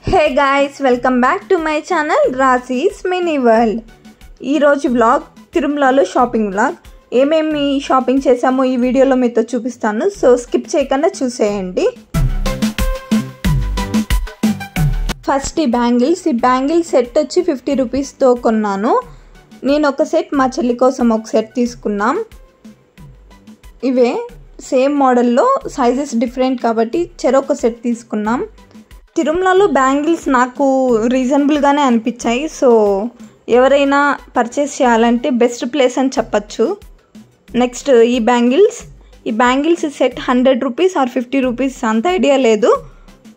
Hey guys, welcome back to my channel Rashi's mini world. ఈరోజు vlog తిరుమలలో shopping vlog. ఏమేమి shopping చేసామో ఈ వీడియోలో మీతో చూపిస్తాను, సో స్కిప్ చేయకుండా చూసేయండి. ఫస్ట్ ఈ బ్యాంగిల్స్ సెట్ వచ్చి 50 రూపీస్తో కొన్నాను. నేను ఒక సెట్, మా చెల్లి కోసం ఒక సెట్ తీసుకున్నాం. ఇవే సేమ్ మోడల్లో సైజెస్ డిఫరెంట్ కాబట్టి చెరొక సెట్ తీసుకున్నాం. తిరుమలలో బ్యాంగిల్స్ నాకు రీజనబుల్గానే అనిపించాయి, సో ఎవరైనా పర్చేస్ చేయాలంటే బెస్ట్ ప్లేస్ అని చెప్పచ్చు. నెక్స్ట్ ఈ bangles set 100 rupees or 50 rupees, అంత ఐడియా లేదు.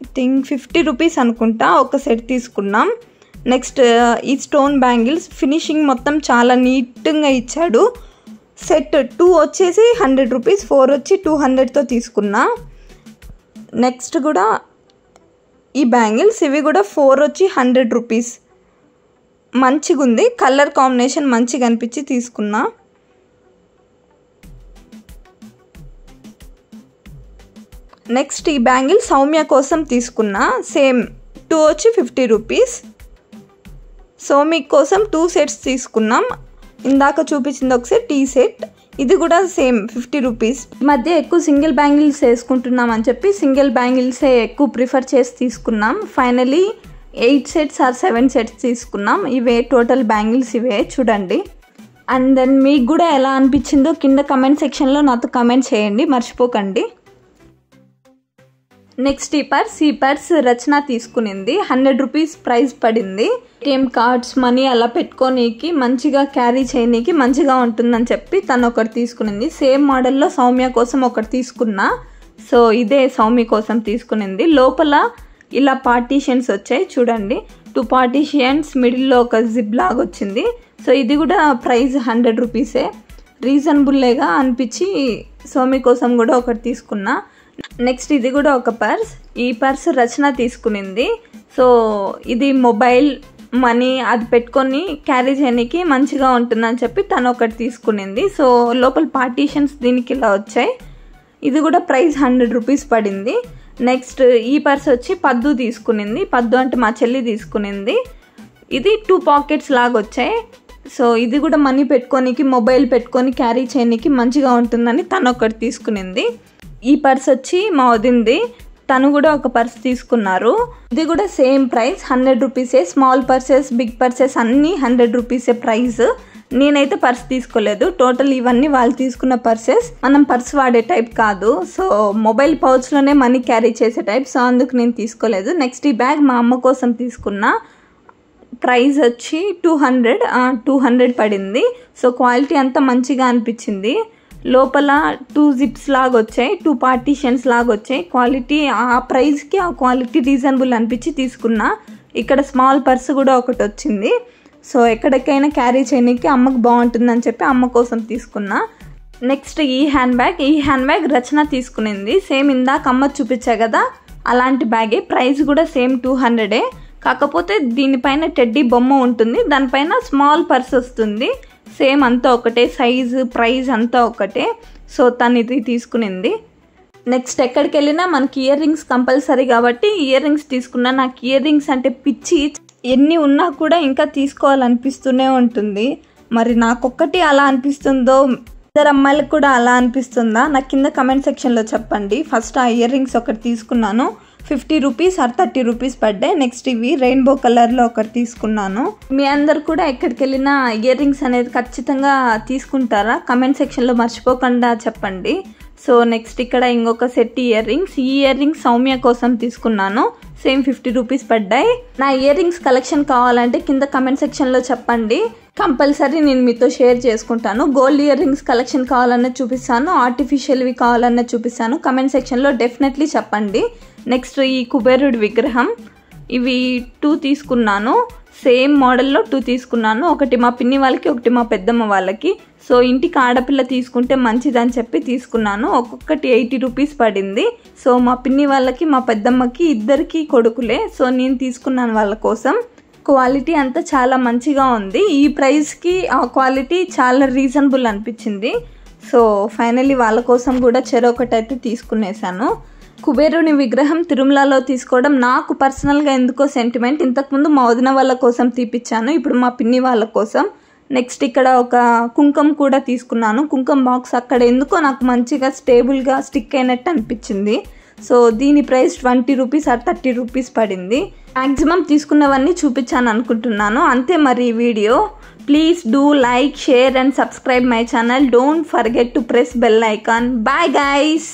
ఐ థింక్ 50 రూపీస్ అనుకుంటా. ఒక సెట్ తీసుకున్నాం. నెక్స్ట్ ఈ స్టోన్ బ్యాంగిల్స్ ఫినిషింగ్ మొత్తం చాలా నీట్గా ఇచ్చాడు. సెట్ 2 వచ్చేసి 100 రూపీస్, 4 వచ్చి 200తో తీసుకున్నా. నెక్స్ట్ కూడా ఈ బ్యాంగిల్స్, ఇవి కూడా 4 వచ్చి 100 రూపీస్. మంచిగా ఉంది, కలర్ కాంబినేషన్ మంచిగా అనిపించి తీసుకున్నా. నెక్స్ట్ ఈ బ్యాంగిల్ సౌమ్య కోసం తీసుకున్నా. సేమ్ 2 వచ్చి 50 రూపీస్. సౌమ్య కోసం 2 సెట్స్ తీసుకున్నాం. ఇందాక చూపించింది ఒక సెట్, ఈ సెట్. ఇది కూడా సేమ్ 50 రూపీస్. ఈ మధ్య ఎక్కువ సింగిల్ బ్యాంగిల్స్ వేసుకుంటున్నాం అని చెప్పి సింగిల్ బ్యాంగిల్సే ఎక్కువ ప్రిఫర్ చేసి తీసుకున్నాం. ఫైనలీ 8 సెట్స్ ఆర్ 7 సెట్స్ తీసుకున్నాం. ఇవే టోటల్ బ్యాంగిల్స్, ఇవే చూడండి. అండ్ దెన్ మీకు కూడా ఎలా అనిపించిందో కింద కమెంట్ సెక్షన్లో నాతో కమెంట్ చేయండి, మర్చిపోకండి. నెక్స్ట్ ఈ పర్స్ రచన తీసుకునింది. 100 రూపీస్ ప్రైస్ పడింది. ఏటీఎం కార్డ్స్, మనీ అలా పెట్టుకోనీకి, మంచిగా క్యారీ చేయనీకి మంచిగా ఉంటుందని చెప్పి తను ఒకటి తీసుకునింది. సేమ్ మోడల్లో సౌమ్య కోసం ఒకటి తీసుకున్నా. సో ఇదే సౌమ్య కోసం తీసుకునింది. లోపల ఇలా పార్టీషన్స్ వచ్చాయి చూడండి. 2 పార్టీషన్స్, మిడిల్లో ఒక జిప్ లాగా వచ్చింది. సో ఇది కూడా ప్రైస్ 100 రూపీసే. రీజనబుల్లేగా అనిపించి సౌమ్య కోసం కూడా ఒకటి తీసుకున్నా. నెక్స్ట్ ఇది కూడా ఒక పర్స్. ఈ పర్స్ రచన తీసుకునింది. సో ఇది మొబైల్, మనీ అది పెట్టుకొని క్యారీ చేయడానికి మంచిగా ఉంటుందని చెప్పి తను ఒకటి తీసుకునింది. సో లోపల పార్టీషన్స్ దీనికి ఇలా వచ్చాయి. ఇది కూడా ప్రైస్ 100 రూపీస్ పడింది. నెక్స్ట్ ఈ పర్స్ వచ్చి పద్దు తీసుకునింది. పద్దు అంటే మా చెల్లి తీసుకునింది. ఇది 2 పాకెట్స్ లాగా వచ్చాయి. సో ఇది కూడా మనీ పెట్టుకోనికి, మొబైల్ పెట్టుకొని క్యారీ చేయడానికి మంచిగా ఉంటుందని తను ఒకటి తీసుకునింది. ఈ పర్స్ వచ్చి మా వదింది. తను కూడా ఒక పర్స్ తీసుకున్నారు. ఇది కూడా సేమ్ ప్రైస్ 100 రూపీసే. స్మాల్ పర్సెస్, బిగ్ పర్సెస్ అన్నీ 100 రూపీసే ప్రైస్. నేనైతే పర్స్ తీసుకోలేదు. టోటల్ ఇవన్నీ వాళ్ళు తీసుకున్న పర్సెస్. మనం పర్స్ వాడే టైప్ కాదు, సో మొబైల్ పౌచ్లోనే మనీ క్యారీ చేసే టైప్. సో అందుకు నేను తీసుకోలేదు. నెక్స్ట్ ఈ బ్యాగ్ మా అమ్మ కోసం తీసుకున్నా. ప్రైస్ వచ్చి 200 పడింది. సో క్వాలిటీ అంతా మంచిగా అనిపించింది. లోపల 2 జిప్స్ లాగా వచ్చాయి, 2 పార్టీషన్స్ లాగా వచ్చాయి. క్వాలిటీ ఆ ప్రైస్కి ఆ క్వాలిటీ రీజనబుల్ అనిపించి తీసుకున్నా. ఇక్కడ స్మాల్ పర్స్ కూడా ఒకటి వచ్చింది. సో ఎక్కడికైనా క్యారీ చేయడానికి అమ్మకు బాగుంటుందని చెప్పి అమ్మ కోసం తీసుకున్నా. నెక్స్ట్ ఈ హ్యాండ్ బ్యాగ్ రచన తీసుకునింది. సేమ్ ఇందాక అమ్మ చూపించా కదా, అలాంటి బ్యాగే. ప్రైస్ కూడా సేమ్ 200. కాకపోతే దీనిపైన టెడ్డీ బొమ్మ ఉంటుంది, దానిపైన స్మాల్ పర్స్ వస్తుంది. సేమ్ అంతా ఒకటే సైజు, ప్రైస్ అంతా ఒకటే. సో తను ఇది తీసుకునింది. నెక్స్ట్ ఎక్కడికి వెళ్ళినా మనకి ఇయర్ రింగ్స్ కంపల్సరీ కాబట్టి ఇయర్ రింగ్స్ తీసుకున్నా. నాకు ఇయర్ రింగ్స్ అంటే పిచ్చి. ఎన్ని ఉన్నా కూడా ఇంకా తీసుకోవాలనిపిస్తూనే ఉంటుంది. మరి నాకొక్కటి అలా అనిపిస్తుందో ఇద్దరు అమ్మాయిలకు కూడా అలా అనిపిస్తుందా? నాకు కింద కమెంట్ సెక్షన్లో చెప్పండి. ఫస్ట్ ఆ ఇయర్ రింగ్స్ ఒకటి తీసుకున్నాను. 50 రూపీస్ ఆర్ 30 రూపీస్ పడ్డాయి. నెక్స్ట్ ఇవి రెయిన్బో కలర్లో ఒకటి తీసుకున్నాను. మీ అందరు కూడా ఎక్కడికి వెళ్ళినా ఇయర్ రింగ్స్ అనేది ఖచ్చితంగా తీసుకుంటారా? కమెంట్ సెక్షన్లో మర్చిపోకుండా చెప్పండి. సో నెక్స్ట్ ఇక్కడ ఇంకొక సెట్ ఇయర్ రింగ్స్. ఈ ఇయర్ రింగ్స్ సౌమ్య కోసం తీసుకున్నాను. సేమ్ 50 రూపీస్ పడ్డాయి. నా ఇయర్ రింగ్స్ కలెక్షన్ కావాలంటే కింద కమెంట్ సెక్షన్లో చెప్పండి, కంపల్సరీ నేను మీతో షేర్ చేసుకుంటాను. గోల్డ్ ఇయర్ రింగ్స్ కలెక్షన్ కావాలన్నా చూపిస్తాను, ఆర్టిఫిషియల్వి కావాలన్నా చూపిస్తాను. కమెంట్ సెక్షన్లో డెఫినెట్లీ చెప్పండి. నెక్స్ట్ ఈ కుబేరుడి విగ్రహం, ఇవి 2 తీసుకున్నాను. సేమ్ మోడల్లో 2 తీసుకున్నాను. ఒకటి మా పిన్ని వాళ్ళకి, ఒకటి మా పెద్దమ్మ వాళ్ళకి. సో ఇంటికి ఆడపిల్ల తీసుకుంటే మంచిదని చెప్పి తీసుకున్నాను. ఒక్కొక్కటి 80 రూపీస్ పడింది. సో మా పిన్ని వాళ్ళకి, మా పెద్దమ్మకి ఇద్దరికి కొడుకులే. సో నేను తీసుకున్నాను వాళ్ళ కోసం. క్వాలిటీ అంతా చాలా మంచిగా ఉంది. ఈ ప్రైస్కి ఆ క్వాలిటీ చాలా రీజనబుల్ అనిపించింది. సో ఫైనల్లీ వాళ్ళ కోసం కూడా చెరొకటి అయితే తీసుకునేసాను. కుబేరుని విగ్రహం తిరుమలలో తీసుకోవడం నాకు పర్సనల్గా ఎందుకో సెంటిమెంట్. ఇంతకుముందు మా వదిన వాళ్ళ కోసం తీపిచ్చాను, ఇప్పుడు మా పిన్ని వాళ్ళ కోసం. నెక్స్ట్ ఇక్కడ ఒక కుంకుమ కూడా తీసుకున్నాను. కుంకుమ బాక్స్ అక్కడ ఎందుకో నాకు మంచిగా స్టేబుల్గా స్టిక్ అయినట్టు అనిపించింది. సో దీని ప్రైస్ 20 రూపీస్ ఆర్ 30 రూపీస్ పడింది. మ్యాక్సిమం తీసుకున్నవన్నీ చూపించాను అనుకుంటున్నాను. అంతే మరి ఈ వీడియో. Please do like, share and subscribe my channel. Don't forget to press bell icon. Bye guys.